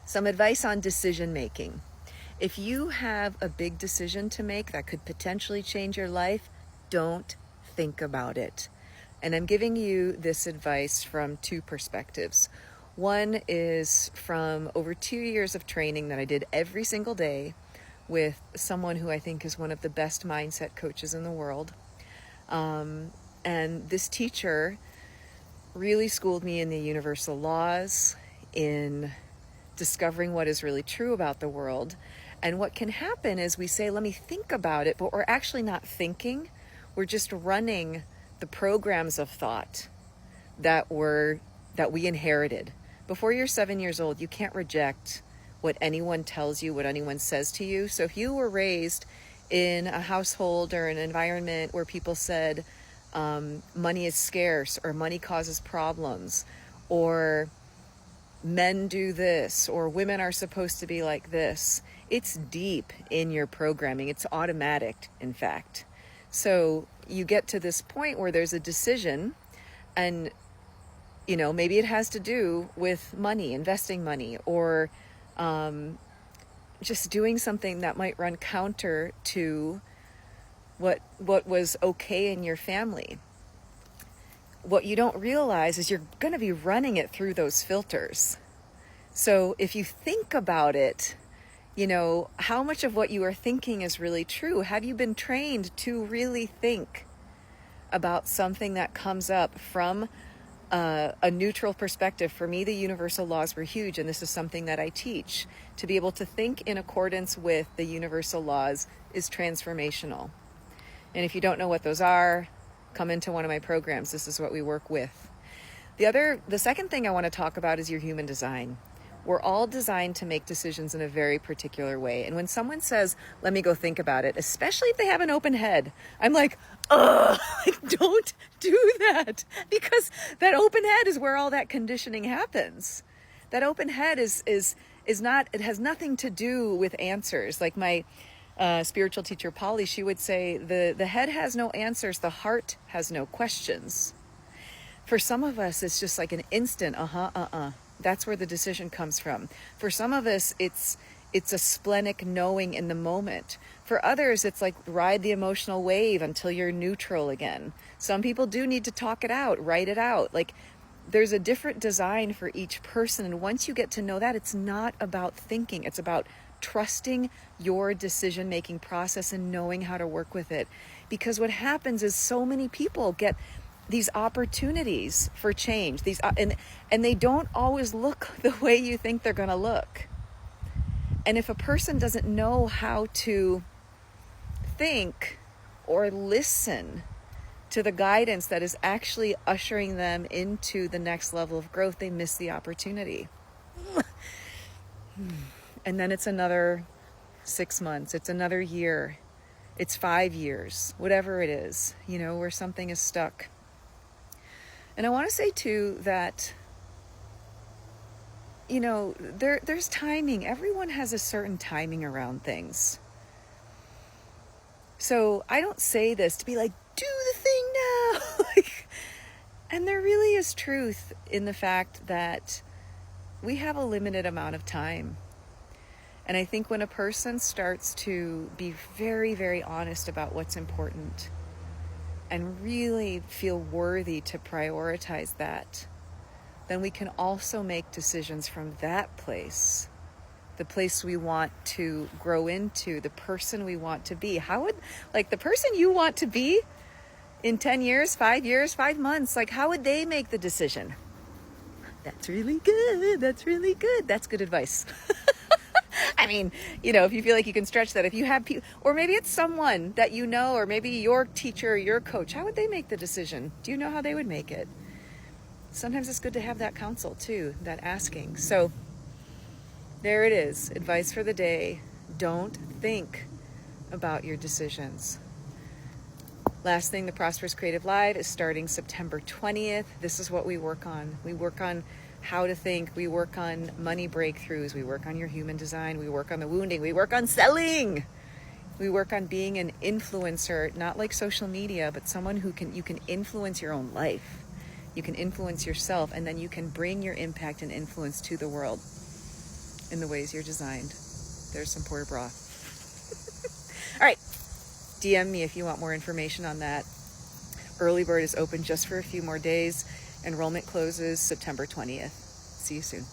Some advice on decision making. If you have a big decision to make that could potentially change your life, don't think about it. And I'm giving you this advice from two perspectives. One is from over 2 years of training that I did every single day with someone who I think is one of the best mindset coaches in the world. And this teacher really schooled me in the universal laws, in discovering what is really true about the world. And what can happen is we say, let me think about it, but we're actually not thinking. We're just running the programs of thought that we inherited. Before you're 7 years old, you can't reject what anyone tells you, what anyone says to you. So if you were raised in a household or an environment where people said money is scarce, or money causes problems, or men do this, or women are supposed to be like this, it's deep in your programming. It's automatic, in fact. So you get to this point where there's a decision, and maybe it has to do with money, investing money, or just doing something that might run counter to what was okay in your family. What you don't realize is you're going to be running it through those filters. So if you think about it, how much of what you are thinking is really true? Have you been trained to really think about something that comes up from a neutral perspective? For me, the universal laws were huge, and this is something that I teach. To be able to think in accordance with the universal laws is transformational. And if you don't know what those are, come into one of my programs. This is what we work with. The second thing I want to talk about is your human design. We're all designed to make decisions in a very particular way. And when someone says, let me go think about it, especially if they have an open head, I'm like, don't do that. Because that open head is where all that conditioning happens. That open head is not, it has nothing to do with answers. Like my spiritual teacher, Polly, she would say, the head has no answers, the heart has no questions. For some of us, it's just like an instant, That's where the decision comes from. For some of us, it's a splenic knowing in the moment. For others, it's like ride the emotional wave until you're neutral again. Some people do need to talk it out, write it out. Like there's a different design for each person. And once you get to know that, it's not about thinking. It's about trusting your decision-making process and knowing how to work with it. Because what happens is so many people get these opportunities for change, and they don't always look the way you think they're going to look. And if a person doesn't know how to think or listen to the guidance that is actually ushering them into the next level of growth, they miss the opportunity. And then it's another 6 months, it's another year, it's 5 years, whatever it is, where something is stuck. And I want to say too that, there's timing. Everyone has a certain timing around things. So I don't say this to be like, do the thing now. And there really is truth in the fact that we have a limited amount of time. And I think when a person starts to be very, very honest about what's important, and really feel worthy to prioritize that, then we can also make decisions from that place, the place we want to grow into, the person we want to be. The person you want to be in 10 years, 5 years, 5 months, how would they make the decision? That's really good. That's really good. That's good advice. I mean, if you feel like you can stretch that, if you have people, or maybe it's someone that or maybe your teacher or your coach, how would they make the decision? Do you know how they would make it? Sometimes it's good to have that counsel too, that asking. So there it is. Advice for the day. Don't think about your decisions. Last thing, the Prosperous Creative Live is starting September 20th. This is what we work on. We work on how to think. We work on money breakthroughs. We work on your human design. We work on the wounding. We work on selling. We work on being an influencer, not like social media, but someone who you can influence your own life. You can influence yourself, and then you can bring your impact and influence to the world. in the ways you're designed. There's some port bra. All right. DM me if you want more information on that. Early Bird is open just for a few more days. Enrollment closes September 20th. See you soon.